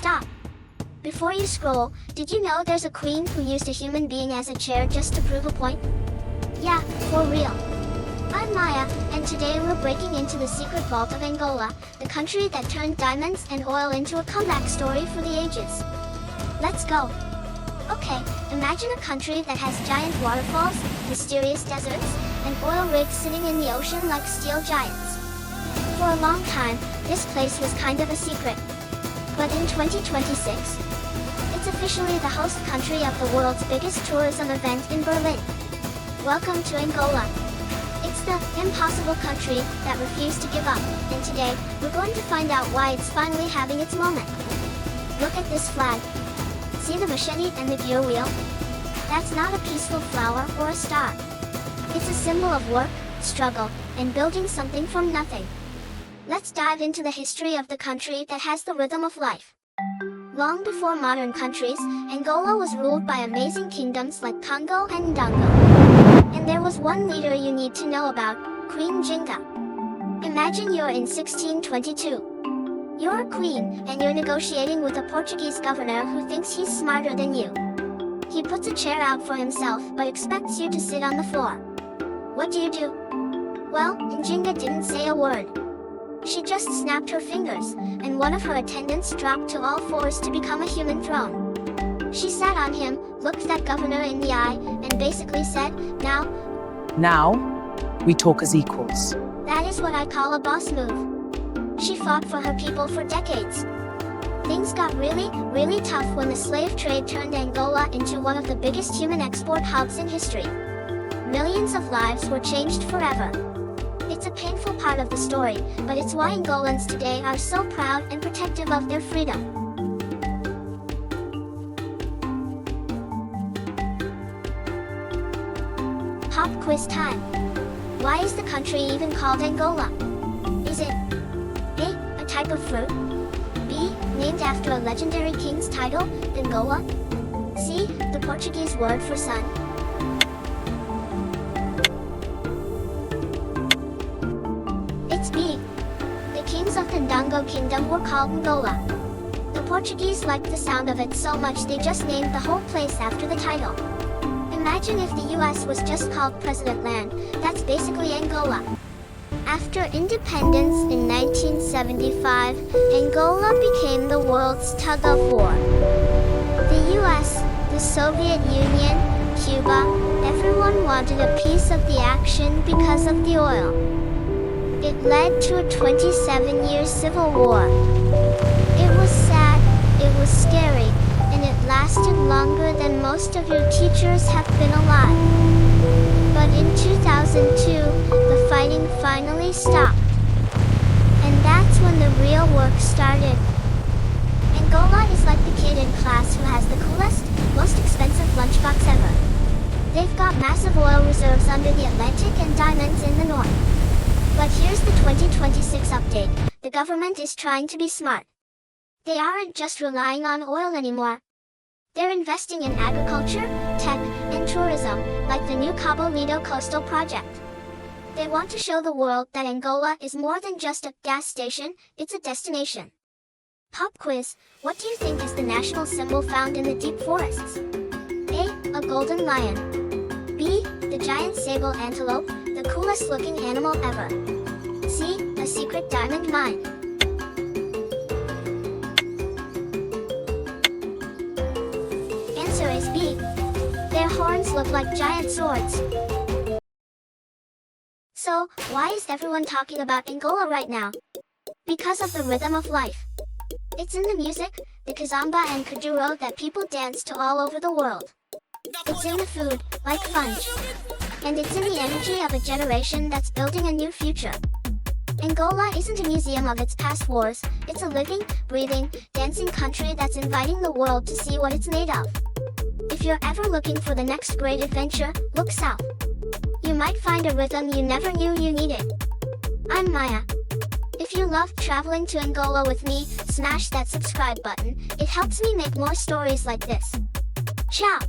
stop. Before you scroll, did you know there's a queen who used a human being as a chair just to prove a point? Yeah, for real. I'm Maya, and today we're breaking into the secret vault of Angola, the country that turned diamonds and oil into a comeback story for the ages. Let's go. Okay, imagine a country that has giant waterfalls, mysterious deserts, and oil rigs sitting in the ocean like steel giants. For a long time, this place was kind of a secret. But in 2026, it's officially the host country of the world's biggest tourism event in Berlin. Welcome to Angola. It's the impossible country that refused to give up, and today, we're going to find out why it's finally having its moment. Look at this flag. See the machete and the gear wheel? That's not a peaceful flower or a star. It's a symbol of work, struggle, and building something from nothing. Let's dive into the history of the country that has the rhythm of life. Long before modern countries, Angola was ruled by amazing kingdoms like Kongo and Njinga. And there was one leader you need to know about, Queen Njinga. Imagine you're in 1622. You're a queen, and you're negotiating with a Portuguese governor who thinks he's smarter than you. He puts a chair out for himself but expects you to sit on the floor. What do? Well, Njinga didn't say a word. She just snapped her fingers, and one of her attendants dropped to all fours to become a human throne. She sat on him, looked that governor in the eye, and basically said, Now, we talk as equals. that is what I call a boss move. She fought for her people for decades. Things got really tough when the slave trade turned Angola into one of the biggest human export hubs in history. Millions of lives were changed forever. It's a painful part of the story, but it's why Angolans today are so proud and protective of their freedom. Pop quiz time. Why is the country even called Angola? Is it A, a type of fruit? B, named after a legendary king's title, Angola? C, the Portuguese word for sun? It's B. The kings of the Ndongo kingdom were called Angola. The Portuguese liked the sound of it so much they just named the whole place after the title. Imagine if the US was just called President Land, that's basically Angola. After independence in 1975, Angola became the world's tug-of-war. The US, the Soviet Union, Cuba, everyone wanted a piece of the action because of the oil. It led to a 27-year civil war. It was sad, it was scary, and it lasted longer than most of your teachers have been alive. But in 2002, the fighting finally stopped. And that's when the real work started. Angola is like the kid in class who has the coolest, most expensive lunchbox ever. They've got massive oil reserves under the Atlantic and diamonds in the north. But here's the 2026 update. The government is trying to be smart. They aren't just relying on oil anymore. They're investing in agriculture, tech, and tourism, like the new Cabo Lido coastal project. They want to show the world that Angola is more than just a gas station, it's a destination. Pop quiz, what do you think is the national symbol found in the deep forests? A golden lion. B, the giant sable antelope, the coolest looking animal ever. C, a secret diamond mine. Answer is B. Their horns look like giant swords. So, why is everyone talking about Angola right now? Because of the rhythm of life. It's in the music, the Kizomba and Kuduro that people dance to all over the world. It's in the food, like funge. And it's in the energy of a generation that's building a new future. Angola isn't a museum of its past wars, it's a living, breathing, dancing country that's inviting the world to see what it's made of. If you're ever looking for the next great adventure, look south. You might find a rhythm you never knew you needed. I'm Maya. If you loved traveling to Angola with me, smash that subscribe button, it helps me make more stories like this. Ciao!